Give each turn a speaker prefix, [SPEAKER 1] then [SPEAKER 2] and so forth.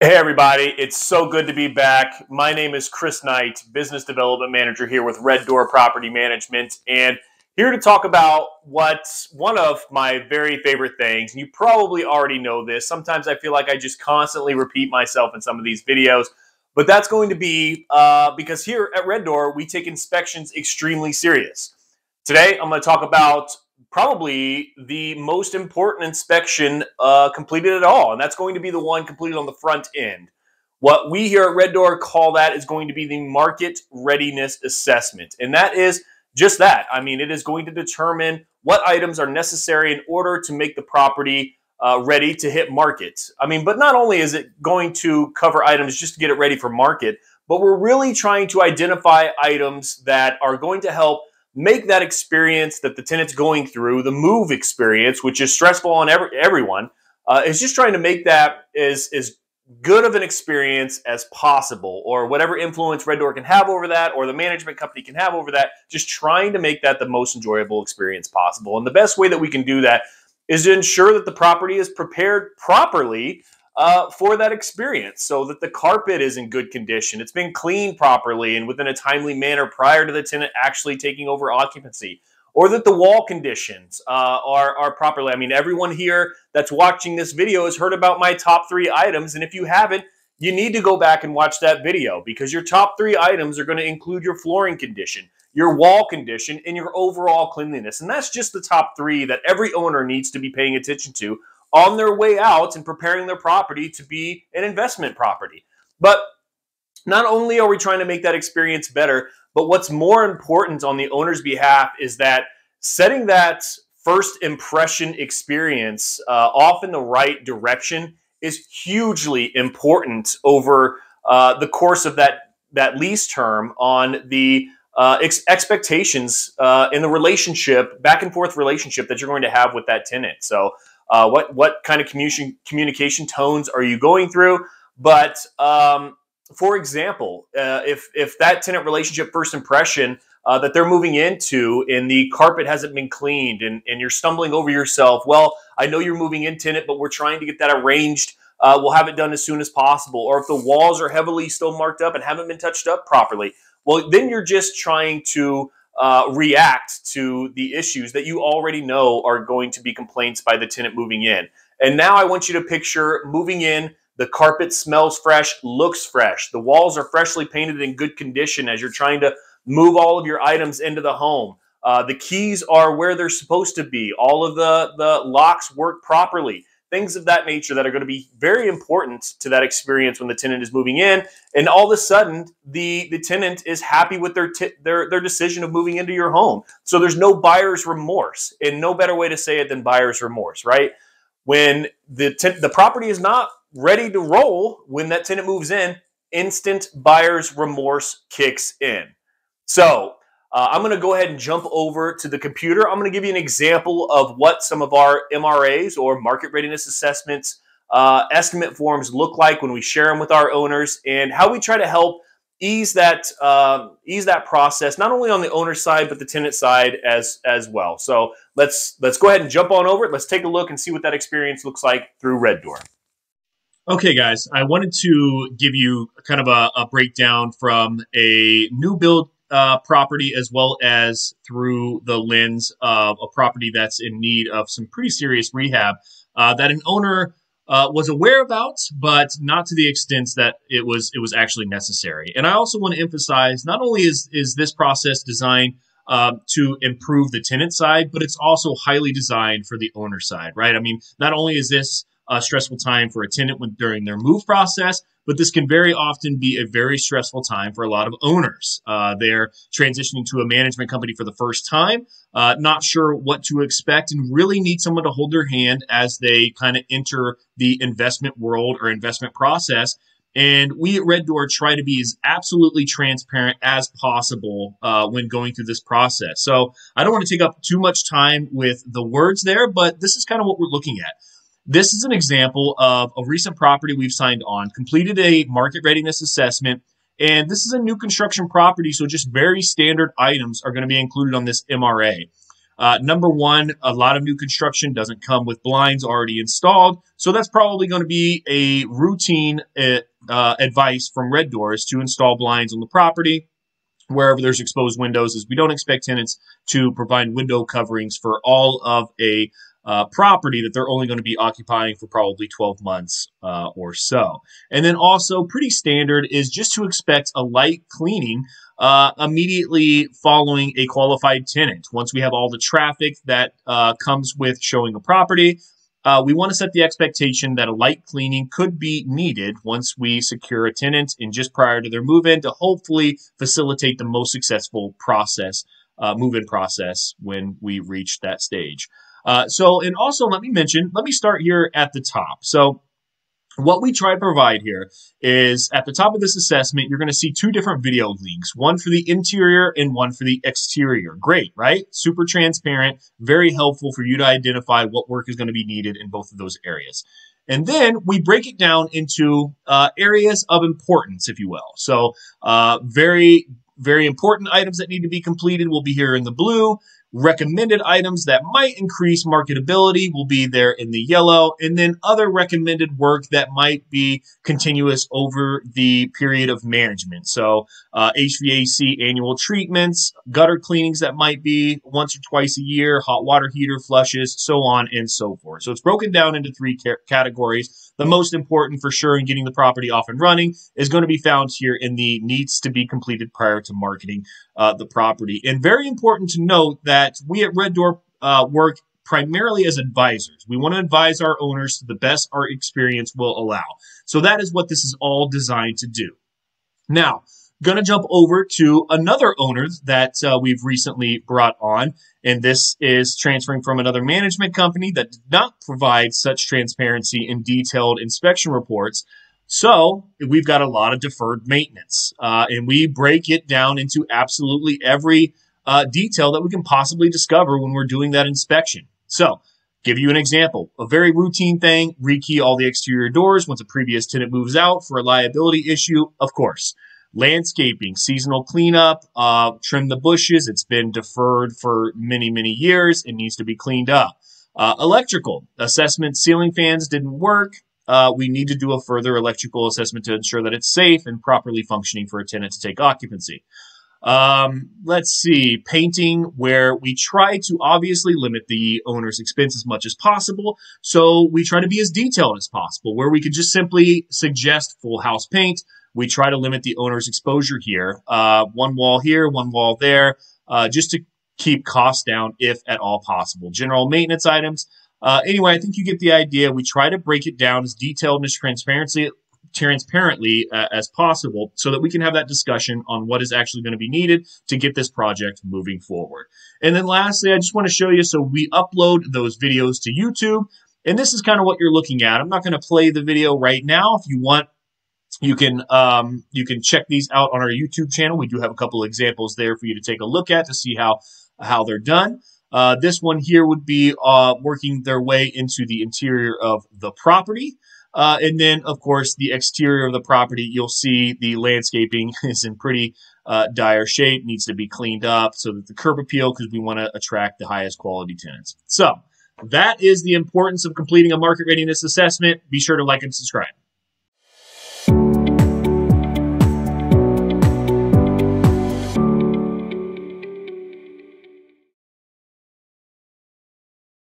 [SPEAKER 1] Hey everybody, it's so good to be back. My name is Chris Knight, Business Development Manager here with Red Door Property Management, and here to talk about what's one of my very favorite things. And you probably already know this. Sometimes I feel like I just constantly repeat myself in some of these videos, but that's going to be because here at Red Door, we take inspections extremely serious. Today, I'm going to talk about probably the most important inspection completed at all, and that's going to be the one completed on the front end. What we here at Red Door call that is going to be the market readiness assessment, and that is just that. I mean, it is going to determine what items are necessary in order to make the property ready to hit market. I mean, but not only is it going to cover items just to get it ready for market, but we're really trying to identify items that are going to help make that experience that the tenant's going through, the move experience, which is stressful on everyone, is just trying to make that as good of an experience as possible, or whatever influence Red Door can have over that, or the management company can have over that, just trying to make that the most enjoyable experience possible. And the best way that we can do that is to ensure that the property is prepared properly for that experience, so that the carpet is in good condition, it's been cleaned properly and within a timely manner prior to the tenant actually taking over occupancy, or that the wall conditions are properly. I mean, everyone here that's watching this video has heard about my top 3 items, and if you haven't, you need to go back and watch that video, because your top 3 items are going to include your flooring condition, your wall condition, and your overall cleanliness. And that's just the top 3 that every owner needs to be paying attention to on their way out and preparing their property to be an investment property. But not only are we trying to make that experience better, but what's more important on the owner's behalf is that setting that first impression experience off in the right direction is hugely important over the course of that lease term on the expectations in the relationship, back and forth relationship that you're going to have with that tenant. So what kind of communication tones are you going through? But for example, if that tenant relationship first impression that they're moving into and the carpet hasn't been cleaned and you're stumbling over yourself, well, I know you're moving in, tenant, but we're trying to get that arranged. We'll have it done as soon as possible. Or if the walls are heavily still marked up and haven't been touched up properly, well, then you're just trying to react to the issues that you already know are going to be complaints by the tenant moving in. And now I want you to picture moving in, the carpet smells fresh, looks fresh, the walls are freshly painted in good condition as you're trying to move all of your items into the home. The keys are where they're supposed to be. All of the locks work properly. Things of that nature that are going to be very important to that experience when the tenant is moving in. And all of a sudden, the tenant is happy with their decision of moving into your home. So there's no buyer's remorse, and no better way to say it than buyer's remorse, right? When the property is not ready to roll, when that tenant moves in, instant buyer's remorse kicks in. So I'm going to go ahead and jump over to the computer. I'm going to give you an example of what some of our MRAs, or market readiness assessments, estimate forms look like when we share them with our owners, and how we try to help ease that process, not only on the owner side, but the tenant side as well. So let's go ahead and jump on over it. Let's take a look and see what that experience looks like through Red Door.
[SPEAKER 2] Okay, guys, I wanted to give you kind of a breakdown from a new build property, as well as through the lens of a property that's in need of some pretty serious rehab that an owner was aware about, but not to the extent that it was actually necessary. And I also want to emphasize, not only is this process designed to improve the tenant side, but it's also highly designed for the owner side, right? I mean, not only is this a stressful time for a tenant during their move process, but this can very often be a very stressful time for a lot of owners. They're transitioning to a management company for the first time, not sure what to expect, and really need someone to hold their hand as they kind of enter the investment world or investment process. And we at Red Door try to be as absolutely transparent as possible when going through this process. So I don't want to take up too much time with the words there, but this is kind of what we're looking at. This is an example of a recent property we've signed on, completed a market readiness assessment, and this is a new construction property, so just very standard items are going to be included on this MRA. Number one, a lot of new construction doesn't come with blinds already installed. So that's probably going to be a routine advice from Red Doors to install blinds on the property wherever there's exposed windows, as we don't expect tenants to provide window coverings for all of a property that they're only going to be occupying for probably 12 months or so. And then also pretty standard is just to expect a light cleaning immediately following a qualified tenant. Once we have all the traffic that comes with showing a property, we want to set the expectation that a light cleaning could be needed once we secure a tenant and just prior to their move-in to hopefully facilitate the most successful process, move-in process when we reach that stage. And also let me start here at the top. So what we try to provide here is at the top of this assessment, you're going to see two different video links, one for the interior and one for the exterior. Great, right? Super transparent, very helpful for you to identify what work is going to be needed in both of those areas. And then we break it down into areas of importance, if you will. So very, very important items that need to be completed will be here in the blue. Recommended items that might increase marketability will be there in the yellow, and then other recommended work that might be continuous over the period of management. So HVAC annual treatments, gutter cleanings that might be once or twice a year, hot water heater flushes, so on and so forth. So it's broken down into three categories. The most important for sure in getting the property off and running is going to be found here in the needs to be completed prior to marketing the property. And very important to note that we at Red Door work primarily as advisors. We want to advise our owners to the best our experience will allow. So that is what this is all designed to do. Now, going to jump over to another owner that we've recently brought on, and this is transferring from another management company that did not provide such transparency in detailed inspection reports. So we've got a lot of deferred maintenance, and we break it down into absolutely every detail that we can possibly discover when we're doing that inspection. So, give you an example. A very routine thing, rekey all the exterior doors once a previous tenant moves out for a liability issue, of course. Landscaping, seasonal cleanup, trim the bushes. It's been deferred for many, many years. It needs to be cleaned up. Electrical assessment, ceiling fans didn't work. We need to do a further electrical assessment to ensure that it's safe and properly functioning for a tenant to take occupancy. Let's see, painting, where we try to obviously limit the owner's expense as much as possible. So we try to be as detailed as possible, where we could just simply suggest full house paint. We try to limit the owner's exposure here. One wall here, one wall there, just to keep costs down if at all possible. General maintenance items. Anyway, I think you get the idea. We try to break it down as detailed and as transparently as possible so that we can have that discussion on what is actually going to be needed to get this project moving forward. And then lastly, I just want to show you, so we upload those videos to YouTube, and this is kind of what you're looking at. I'm not going to play the video right now. If you want, you can check these out on our YouTube channel. We do have a couple examples there for you to take a look at to see how they're done. This one here would be working their way into the interior of the property. And then, of course, the exterior of the property, you'll see the landscaping is in pretty dire shape, needs to be cleaned up so that the curb appeal, because we want to attract the highest quality tenants. So that is the importance of completing a market readiness assessment. Be sure to like and subscribe.